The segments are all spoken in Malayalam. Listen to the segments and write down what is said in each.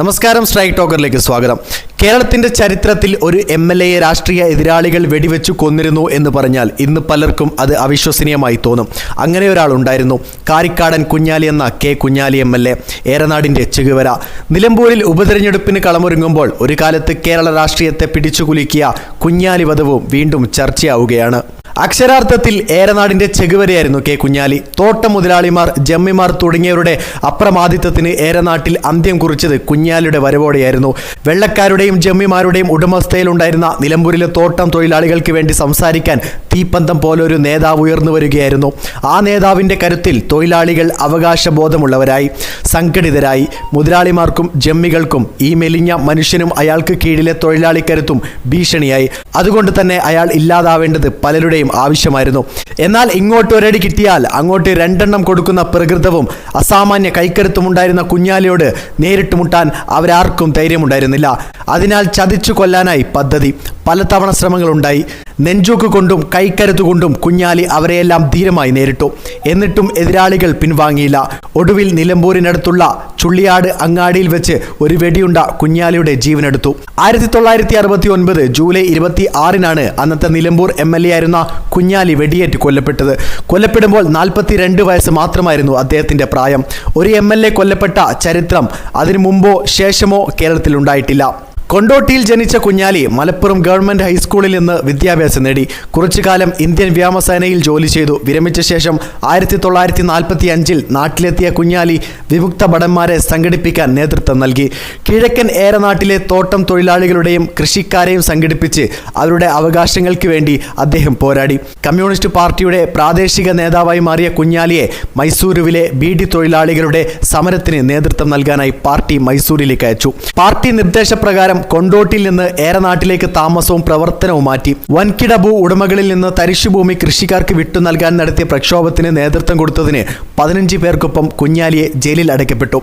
നമസ്കാരം, സ്ട്രൈക്ക് ടോക്കറിലേക്ക് സ്വാഗതം. കേരളത്തിന്റെ ചരിത്രത്തിൽ ഒരു MLA രാഷ്ട്രീയ എതിരാളികൾ വെടിവെച്ചു കൊന്നിരുന്നു എന്ന് പറഞ്ഞാൽ ഇന്ന് പലർക്കും അത് അവിശ്വസനീയമായി തോന്നും. അങ്ങനെ ഒരാളുണ്ടായിരുന്നു, കാരിക്കാടൻ കുഞ്ഞാലി എന്ന കെ കുഞ്ഞാലി MLA, ഏറനാടിന്റെ ചെകുവര. നിലമ്പൂരിൽ ഉപതെരഞ്ഞെടുപ്പിന് കളമൊരുങ്ങുമ്പോൾ ഒരു കാലത്ത് കേരള രാഷ്ട്രീയത്തെ പിടിച്ചുകുലുക്കിയ കുഞ്ഞാലി വധവും വീണ്ടും ചർച്ചയാവുകയാണ്. അക്ഷരാർത്ഥത്തിൽ ഏറനാടിന്റെ ചെകുവരയായിരുന്നു കെ കുഞ്ഞാലി. തോട്ട മുതലാളിമാർ, ജമ്മിമാർ തുടങ്ങിയവരുടെ അപ്രമാദിത്വത്തിന് ഏറനാട്ടിൽ അന്ത്യം കുറിച്ചത് കുഞ്ഞാലിയുടെ വരവോടെയായിരുന്നു. വെള്ളക്കാരുടെയും ജമ്മിമാരുടെയും ഉടമസ്ഥയിലുണ്ടായിരുന്ന നിലമ്പൂരിലെ തോട്ടം തൊഴിലാളികൾക്ക് വേണ്ടി സംസാരിക്കാൻ തീപ്പന്തം പോലൊരു നേതാവ് ഉയർന്നു വരികയായിരുന്നു. ആ നേതാവിന്റെ കരുത്തിൽ തൊഴിലാളികൾ അവകാശബോധമുള്ളവരായി, സംഘടിതരായി. മുതലാളിമാർക്കും ജമ്മികൾക്കും ഈ മെലിഞ്ഞ മനുഷ്യനും അയാൾക്ക് കീഴിലെ തൊഴിലാളിക്കരുത്തും ഭീഷണിയായി. അതുകൊണ്ട് തന്നെ അയാൾ ഇല്ലാതാവേണ്ടത് പലരുടെയും ആവശ്യമായിരുന്നു. എന്നാൽ ഇങ്ങോട്ട് ഒരടി കിട്ടിയാൽ അങ്ങോട്ട് രണ്ടെണ്ണം കൊടുക്കുന്ന പ്രകൃതവും അസാമാന്യ കൈക്കരുത്തുമുണ്ടായിരുന്ന കുഞ്ഞാലിയോട് നേരിട്ട് മുട്ടാൻ അവരാർക്കും ധൈര്യമുണ്ടായിരുന്നില്ല. അതിനാൽ ചതിച്ചു കൊല്ലാനായി പദ്ധതി. പലതവണ ശ്രമങ്ങളുണ്ടായി. നെഞ്ചൂക്ക് കൊണ്ടും കൈക്കരുത്തുകൊണ്ടും കുഞ്ഞാലി അവരെയെല്ലാം ധീരമായി നേരിട്ടു. എന്നിട്ടും എതിരാളികൾ പിൻവാങ്ങിയില്ല. ഒടുവിൽ നിലമ്പൂരിനടുത്തുള്ള ചുള്ളിയാട് അങ്ങാടിയിൽ വെച്ച് ഒരു വെടിയുണ്ട കുഞ്ഞാലിയുടെ ജീവനെടുത്തു. 1969 ജൂലൈ 26 അന്നത്തെ നിലമ്പൂർ MLA ആയിരുന്ന കുഞ്ഞാലി വെടിയേറ്റ് കൊല്ലപ്പെട്ടത്. കൊല്ലപ്പെടുമ്പോൾ 42 വയസ്സ് മാത്രമായിരുന്നു അദ്ദേഹത്തിന്റെ പ്രായം. ഒരു MLA കൊല്ലപ്പെട്ട ചരിത്രം അതിനു മുമ്പോ ശേഷമോ കേരളത്തിൽ ഉണ്ടായിട്ടില്ല. കൊണ്ടോട്ടിയിൽ ജനിച്ച കുഞ്ഞാലി മലപ്പുറം ഗവൺമെന്റ് ഹൈസ്കൂളിൽ നിന്ന് വിദ്യാഭ്യാസം നേടി. കുറച്ചുകാലം ഇന്ത്യൻ വ്യോമസേനയിൽ ജോലി ചെയ്തു. വിരമിച്ച ശേഷം 1945 നാട്ടിലെത്തിയ കുഞ്ഞാലി വിമുക്ത ഭടന്മാരെ സംഘടിപ്പിക്കാൻ നേതൃത്വം നൽകി. കിഴക്കൻ ഏറനാട്ടിലെ തോട്ടം തൊഴിലാളികളുടെയും കൃഷിക്കാരെയും സംഘടിപ്പിച്ച് അവരുടെ അവകാശങ്ങൾക്ക് വേണ്ടി അദ്ദേഹം പോരാടി. കമ്മ്യൂണിസ്റ്റ് പാർട്ടിയുടെ പ്രാദേശിക നേതാവായി മാറിയ കുഞ്ഞാലിയെ മൈസൂരുവിലെ ബീഡി തൊഴിലാളികളുടെ സമരത്തിന് നേതൃത്വം നൽകാനായി പാർട്ടി മൈസൂരിലേക്ക് അയച്ചു. പാർട്ടി നിർദ്ദേശപ്രകാരം കൊണ്ടോട്ടിയിൽ നിന്ന് ഏറനാട്ടിലേക്ക് താമസവും പ്രവർത്തനവും മാറ്റി. വൻകിട ഭൂ ഉടമകളിൽ നിന്ന് തരിശുഭൂമി കൃഷിക്കാർക്ക് വിട്ടു നൽകാൻ നടത്തിയ പ്രക്ഷോഭത്തിന് നേതൃത്വം കൊടുത്തതിന് 15 പേർക്കൊപ്പം കുഞ്ഞാലിയെ ജയിലിൽ അടയ്ക്കപ്പെട്ടു.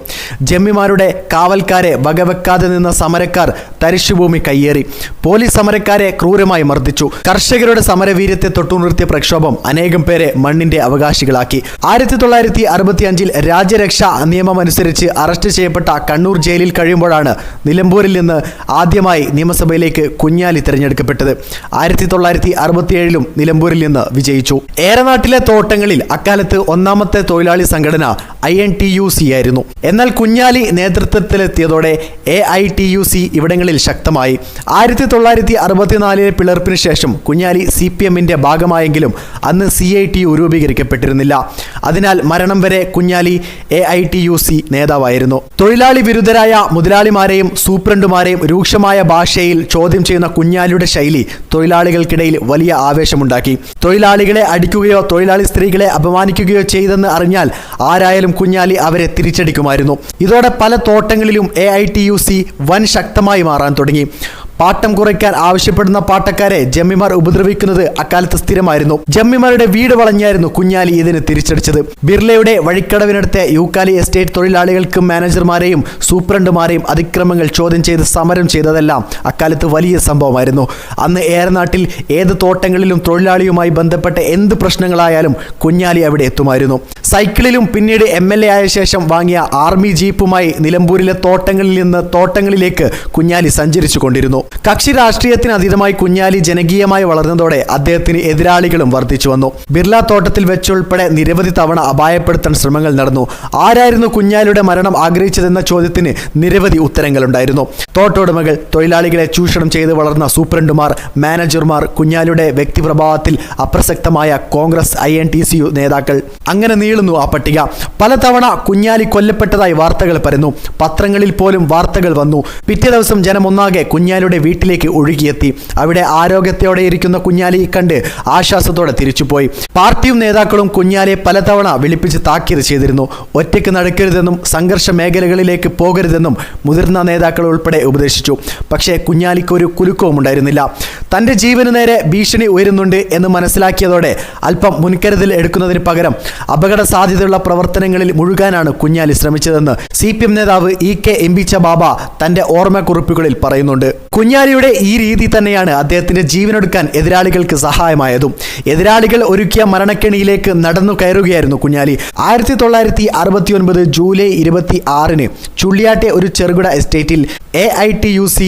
ജമ്മിമാരുടെ കാവൽക്കാരെ വകവെക്കാതെ നിന്ന സമരക്കാർ തരിശുഭൂമി കയ്യേറി. പോലീസ് സമരക്കാരെ ക്രൂരമായി മർദ്ദിച്ചു. കർഷകരുടെ സമരവീര്യത്തെ തൊട്ടുനിർത്തിയ പ്രക്ഷോഭം അനേകം പേരെ മണ്ണിന്റെ അവകാശികളാക്കി. 1965 രാജ്യരക്ഷാ നിയമമനുസരിച്ച് അറസ്റ്റ് ചെയ്യപ്പെട്ട കണ്ണൂർ ജയിലിൽ കഴിയുമ്പോഴാണ് നിലമ്പൂരിൽ നിന്ന് ആദ്യമായി നിയമസഭയിലേക്ക് കുഞ്ഞാലി തിരഞ്ഞെടുക്കപ്പെട്ടത്. 1967 നിലമ്പൂരിൽ നിന്ന് വിജയിച്ചു. ഏറനാട്ടിലെ തോട്ടങ്ങളിൽ അക്കാലത്ത് ഒന്നാമത്തെ തൊഴിലാളി സംഘടന INTUC ആയിരുന്നു. എന്നാൽ കുഞ്ഞാലി നേതൃത്വത്തിലെത്തിയതോടെ AITUC ഇവിടങ്ങളിൽ ശക്തമായി. 1964 പിളർപ്പിന് ശേഷം കുഞ്ഞാലി CPMന്റെ ഭാഗമായെങ്കിലും അന്ന് CITU രൂപീകരിക്കപ്പെട്ടിരുന്നില്ല. അതിനാൽ മരണം വരെ കുഞ്ഞാലി AITUC നേതാവായിരുന്നു. തൊഴിലാളി വിരുദ്ധരായ മുതലാളിമാരെയും സൂപ്രണ്ടുമാരെയും രൂക്ഷമായ ഭാഷയിൽ ചോദ്യം ചെയ്യുന്ന കുഞ്ഞാലിയുടെ ശൈലി തൊഴിലാളികൾക്കിടയിൽ വലിയ ആവേശമുണ്ടാക്കി. തൊഴിലാളികളെ അടിക്കുകയോ തൊഴിലാളി സ്ത്രീകളെ അപമാനിക്കുകയോ ചെയ്തെന്ന് അറിഞ്ഞാൽ ആരായാലും കുഞ്ഞാലി അവരെ തിരിച്ചടിക്കുമായിരുന്നു. ഇതോടെ പല തോട്ടങ്ങളിലും AITUC വൻ ശക്തമായി മാറാൻ തുടങ്ങി. പാട്ടം കുറയ്ക്കാൻ ആവശ്യപ്പെടുന്ന പാട്ടക്കാരെ ജമ്മിമാർ ഉപദ്രവിക്കുന്നത് അക്കാലത്ത് സ്ഥിരമായിരുന്നു. ജമ്മിമാരുടെ വീട് വളഞ്ഞായിരുന്നു കുഞ്ഞാലി ഇതിന് തിരിച്ചടിച്ചത്. ബിർളയുടെ വഴിക്കടവിനടുത്തെ യൂക്കാലി എസ്റ്റേറ്റ് തൊഴിലാളികൾക്കും മാനേജർമാരെയും സൂപ്രണ്ടുമാരെയും അതിക്രമങ്ങൾ ചോദ്യം ചെയ്ത് സമരം ചെയ്തതെല്ലാം അക്കാലത്ത് വലിയ സംഭവമായിരുന്നു. അന്ന് ഏറനാട്ടിൽ ഏത് തോട്ടങ്ങളിലും തൊഴിലാളിയുമായി ബന്ധപ്പെട്ട എന്ത് പ്രശ്നങ്ങളായാലും കുഞ്ഞാലി അവിടെ എത്തുമായിരുന്നു. സൈക്കിളിലും പിന്നീട് MLA ആയ ശേഷം വാങ്ങിയ ആർമി ജീപ്പുമായി നിലമ്പൂരിലെ തോട്ടങ്ങളിൽ നിന്ന് തോട്ടങ്ങളിലേക്ക് കുഞ്ഞാലി സഞ്ചരിച്ചു കൊണ്ടിരുന്നു. കക്ഷി രാഷ്ട്രീയത്തിന് അതീതമായി കുഞ്ഞാലി ജനകീയമായി വളർന്നതോടെ അദ്ദേഹത്തിന് എതിരാളികളും വർദ്ധിച്ചു വന്നു. ബിർള തോട്ടത്തിൽ വെച്ചുൾപ്പെടെ നിരവധി തവണ അപായപ്പെടുത്താൻ ശ്രമങ്ങൾ നടന്നു. ആരായിരുന്നു കുഞ്ഞാലിയുടെ മരണം ആഗ്രഹിച്ചതെന്ന ചോദ്യത്തിന് നിരവധി ഉത്തരങ്ങളുണ്ടായിരുന്നു. തോട്ടോടമകൾ, തൊഴിലാളികളെ ചൂഷണം ചെയ്ത് വളർന്ന സൂപ്രണ്ടുമാർ, മാനേജർമാർ, കുഞ്ഞാലിയുടെ വ്യക്തിപ്രഭാവത്തിൽ അപ്രസക്തമായ കോൺഗ്രസ് INTUC നേതാക്കൾ, അങ്ങനെ നീളുന്നു ആ പട്ടിക. പലതവണ കുഞ്ഞാലി കൊല്ലപ്പെട്ടതായി വാർത്തകൾ പരന്നു. പത്രങ്ങളിൽ പോലും വാർത്തകൾ വന്നു. പിറ്റേ ദിവസം ജനമൊന്നാകെ കുഞ്ഞാലിയുടെ വീട്ടിലേക്ക് ഒഴുകിയെത്തി. അവിടെ ആരോഗ്യത്തോടെ ഇരിക്കുന്ന കുഞ്ഞാലി കണ്ട് ആശ്വാസത്തോടെ തിരിച്ചുപോയി. പാർട്ടിയും നേതാക്കളും കുഞ്ഞാലിയെ പലതവണ വിളിപ്പിച്ച് താക്കീത് ചെയ്തിരുന്നു. ഒറ്റയ്ക്ക് നടക്കരുതെന്നും സംഘർഷ മേഖലകളിലേക്ക് പോകരുതെന്നും മുതിർന്ന നേതാക്കൾ ഉൾപ്പെടെ ഉപദേശിച്ചു. പക്ഷേ കുഞ്ഞാലിക്ക് ഒരു കുലുക്കവും ഉണ്ടായിരുന്നില്ല. തൻ്റെ ജീവന് നേരെ ഭീഷണി ഉയരുന്നുണ്ട് എന്ന് മനസ്സിലാക്കിയതോടെ അല്പം മുൻകരുതൽ എടുക്കുന്നതിന് പകരം അപകട സാധ്യതയുള്ള പ്രവർത്തനങ്ങളിൽ മുഴുകാനാണ് കുഞ്ഞാലി ശ്രമിച്ചതെന്ന് CPM നേതാവ് EK എംബിച്ച ബാബ തന്റെ ഓർമ്മക്കുറിപ്പുകളിൽ പറയുന്നുണ്ട്. കുഞ്ഞാലിയുടെ ഈ രീതി തന്നെയാണ് അദ്ദേഹത്തിന്റെ ജീവനൊടുക്കാൻ എതിരാളികൾക്ക് സഹായമായതും. എതിരാളികൾ ഒരുക്കിയ മരണക്കെണിയിലേക്ക് നടന്നു കയറുകയായിരുന്നു കുഞ്ഞാലി. 1969 ജൂലൈ 26-ന് ചുള്ളിയാട്ടെ ഒരു ചെറുകിട എസ്റ്റേറ്റിൽ AITUC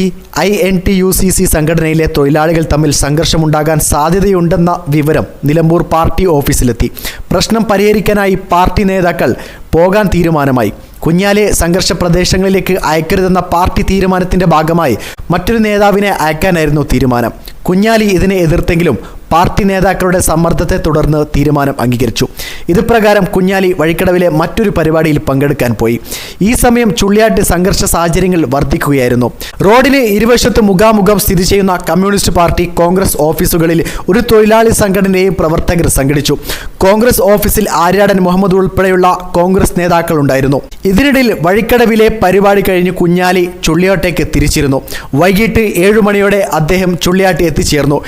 INTUCC സംഘടനയിലെ തൊഴിലാളികൾ തമ്മിൽ സംഘർഷമുണ്ടാകാൻ സാധ്യതയുണ്ടെന്ന വിവരം നിലമ്പൂർ പാർട്ടി ഓഫീസിലെത്തി. പ്രശ്നം പരിഹരിക്കാനായി പാർട്ടി നേതാക്കൾ പോകാൻ തീരുമാനമായി. കുഞ്ഞാലിയെ സംഘർഷ പ്രദേശങ്ങളിലേക്ക് അയക്കരുതെന്ന പാർട്ടി തീരുമാനത്തിന്റെ ഭാഗമായി മറ്റൊരു നേതാവിനെ അയക്കാനായിരുന്നു തീരുമാനം. കുഞ്ഞാലി ഇതിനെ എതിർത്തെങ്കിലും പാർട്ടി നേതാക്കളുടെ സമ്മർദ്ദത്തെ തുടർന്ന് തീരുമാനം അംഗീകരിച്ചു. ഇത് പ്രകാരം കുഞ്ഞാലി വഴിക്കടവിലെ മറ്റൊരു പരിപാടിയിൽ പങ്കെടുക്കാൻ പോയി. ഈ സമയം ചുള്ളിയാട്ട് സംഘർഷ സാഹചര്യങ്ങൾ വർദ്ധിക്കുകയായിരുന്നു. റോഡിന് ഇരുവശത്തും മുഖാമുഖം സ്ഥിതി ചെയ്യുന്ന കമ്മ്യൂണിസ്റ്റ് പാർട്ടി കോൺഗ്രസ് ഓഫീസുകളിൽ ഒരു തൊഴിലാളി സംഘടനയെയും പ്രവർത്തകർ സംഘടിച്ചു. കോൺഗ്രസ് ഓഫീസിൽ ആര്യാടൻ മുഹമ്മദ് ഉൾപ്പെടെയുള്ള കോൺഗ്രസ് നേതാക്കൾ ഉണ്ടായിരുന്നു. ഇതിനിടയിൽ വഴിക്കടവിലെ പരിപാടി കഴിഞ്ഞ് കുഞ്ഞാലി ചുള്ളിയാട്ടേക്ക് തിരിച്ചിരുന്നു. വൈകിട്ട് 7 മണിയോടെ അദ്ദേഹം ചുള്ളിയാട്ട് എത്തിച്ചേർന്നു.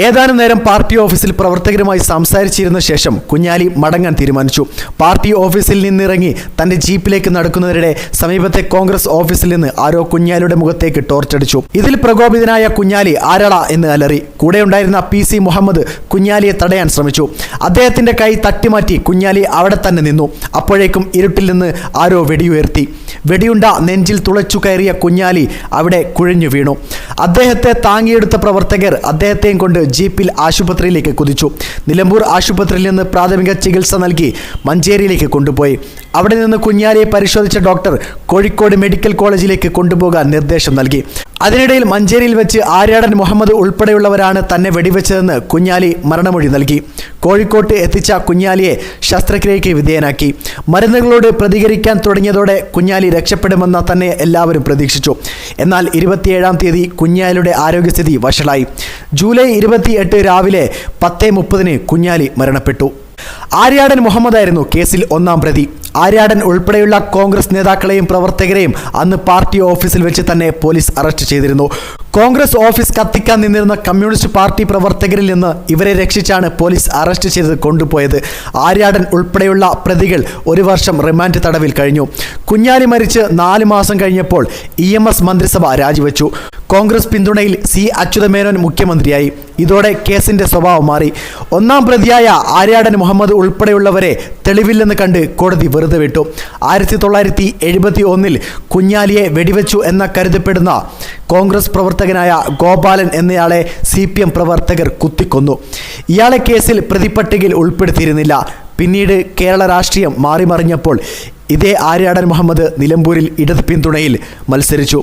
ഏതാനും നേരം പാർട്ടി ഓഫീസിൽ പ്രവർത്തകരുമായി സംസാരിച്ചിരുന്ന ശേഷം കുഞ്ഞാലി മടങ്ങാൻ തീരുമാനിച്ചു. പാർട്ടി ഓഫീസിൽ നിന്നിറങ്ങി തന്റെ ജീപ്പിലേക്ക് നടക്കുന്നതിനിടെ സമീപത്തെ കോൺഗ്രസ് ഓഫീസിൽ നിന്ന് ആരോ കുഞ്ഞാലിയുടെ മുഖത്തേക്ക് ടോർച്ചടിച്ചു. ഇതിൽ പ്രകോപിതനായ കുഞ്ഞാലി ആരാള എന്ന് അലറി. കൂടെയുണ്ടായിരുന്ന PC മുഹമ്മദ് കുഞ്ഞാലിയെ തടയാൻ ശ്രമിച്ചു. അദ്ദേഹത്തിന്റെ കൈ തട്ടിമാറ്റി കുഞ്ഞാലി അവിടെ തന്നെ നിന്നു. അപ്പോഴേക്കും ഇരുട്ടിൽ നിന്ന് ആരോ വെടിയുയർത്തി. വെടിയുണ്ട നെഞ്ചിൽ തുളച്ചു കയറിയ കുഞ്ഞാലി അവിടെ കുഴഞ്ഞു വീണു. അദ്ദേഹത്തെ താങ്ങിയെടുത്ത പ്രവർത്തകർ അദ്ദേഹത്തെയും കൊണ്ട് ജീപ്പിൽ ആശുപത്രിയിലേക്ക് കുതിച്ചു. നിലമ്പൂർ ആശുപത്രിയിൽ നിന്ന് പ്രാഥമിക ചികിത്സ നൽകി മഞ്ചേരിയിലേക്ക് കൊണ്ടുപോയി. അവിടെ നിന്ന് കുഞ്ഞാലിയെ പരിശോധിച്ച ഡോക്ടർ കോഴിക്കോട് മെഡിക്കൽ കോളേജിലേക്ക് കൊണ്ടുപോകാൻ നിർദ്ദേശം നൽകി. അതിനിടയിൽ മഞ്ചേരിയിൽ വെച്ച് ആര്യാടൻ മുഹമ്മദ് ഉൾപ്പെടെയുള്ളവരാണ് തന്നെ വെടിവെച്ചതെന്ന് കുഞ്ഞാലി മരണമൊഴി നൽകി. കോഴിക്കോട്ട് എത്തിച്ച കുഞ്ഞാലിയെ ശസ്ത്രക്രിയയ്ക്ക് വിധേയനാക്കി. മരുന്നുകളോട് പ്രതികരിക്കാൻ തുടങ്ങിയതോടെ കുഞ്ഞാലി രക്ഷപ്പെടുമെന്ന് തന്നെ എല്ലാവരും പ്രതീക്ഷിച്ചു. എന്നാൽ 27-ാം തീയതി കുഞ്ഞാലിയുടെ ആരോഗ്യസ്ഥിതി വഷളായി. ജൂലൈ 28 രാവിലെ 10:30-ന് കുഞ്ഞാലി മരണപ്പെട്ടു. ആര്യാടൻ മുഹമ്മദായിരുന്നു കേസിൽ 1-ാം പ്രതി. ആര്യാടൻ ഉൾപ്പെടെയുള്ള കോൺഗ്രസ് നേതാക്കളെയും പ്രവർത്തകരെയും അന്ന് പാർട്ടി ഓഫീസിൽ വെച്ച് തന്നെ പോലീസ് അറസ്റ്റ് ചെയ്തിരുന്നു. കോൺഗ്രസ് ഓഫീസ് കത്തിക്കാൻ നിന്നിരുന്ന കമ്മ്യൂണിസ്റ്റ് പാർട്ടി പ്രവർത്തകരിൽ നിന്ന് ഇവരെ രക്ഷിച്ചാണ് പോലീസ് അറസ്റ്റ് ചെയ്ത് കൊണ്ടുപോയത്. ആര്യാടൻ ഉൾപ്പെടെയുള്ള പ്രതികൾ 1 വർഷം റിമാൻഡ് തടവിൽ കഴിഞ്ഞു. കുഞ്ഞാലി മരിച്ച് 4 മാസം കഴിഞ്ഞപ്പോൾ EMS മന്ത്രിസഭ രാജിവെച്ചു. കോൺഗ്രസ് പിന്തുണയിൽ C അച്യുതമേനോൻ മുഖ്യമന്ത്രിയായി. ഇതോടെ കേസിന്റെ സ്വഭാവം മാറി. 1-ാം പ്രതിയായ ആര്യാടൻ മുഹമ്മദ് ഉൾപ്പെടെയുള്ളവരെ തെളിവില്ലെന്ന് കണ്ട് കോടതി വെറുതെ വിട്ടു. 1971-ൽ കുഞ്ഞാലിയെ വെടിവെച്ചു എന്ന കരുതപ്പെടുന്ന കോൺഗ്രസ് പ്രവർത്തകനായ ഗോപാലൻ എന്നയാളെ CPM പ്രവർത്തകർ കുത്തിക്കൊന്നു. ഇയാളെ കേസിൽ പ്രതിപട്ടികയിൽ ഉൾപ്പെടുത്തിയിരുന്നില്ല. പിന്നീട് കേരള രാഷ്ട്രീയം മാറിമറിഞ്ഞപ്പോൾ ഇതേ ആര്യാടൻ മുഹമ്മദ് നിലമ്പൂരിൽ ഇടത് പിന്തുണയിൽ മത്സരിച്ചു.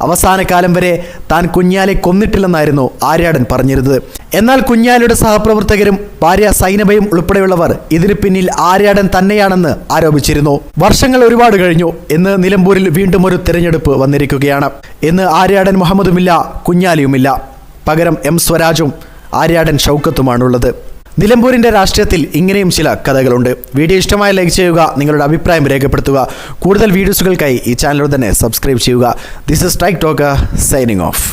അവസാന കാലം വരെ താൻ കുഞ്ഞാലിയെ കൊന്നിട്ടില്ലെന്നായിരുന്നു ആര്യാടൻ പറഞ്ഞിരുന്നത്. എന്നാൽ കുഞ്ഞാലിയുടെ സഹപ്രവർത്തകരും ഭാര്യ സൈനബയും ഉൾപ്പെടെയുള്ളവർ ഇതിന് പിന്നിൽ ആര്യാടൻ തന്നെയാണെന്ന് ആരോപിച്ചിരുന്നു. വർഷങ്ങൾ ഒരുപാട് കഴിഞ്ഞു. ഇന്ന് നിലമ്പൂരിൽ വീണ്ടും ഒരു തിരഞ്ഞെടുപ്പ് വന്നിരിക്കുകയാണ്. ഇന്ന് ആര്യാടൻ മുഹമ്മദുമില്ല, കുഞ്ഞാലിയുമില്ല. പകരം M സ്വരാജും ആര്യാടൻ ഷൗക്കത്തുമാണുള്ളത്. നിലമ്പൂരിൻ്റെ രാഷ്ട്രീയത്തിൽ ഇങ്ങനെയും ചില കഥകളുണ്ട്. വീഡിയോ ഇഷ്ടമായ ലൈക്ക് ചെയ്യുക, നിങ്ങളുടെ അഭിപ്രായം രേഖപ്പെടുത്തുക. കൂടുതൽ വീഡിയോസുകൾക്കായി ഈ ചാനൽ തന്നെ സബ്സ്ക്രൈബ് ചെയ്യുക. This is tech talker signing of.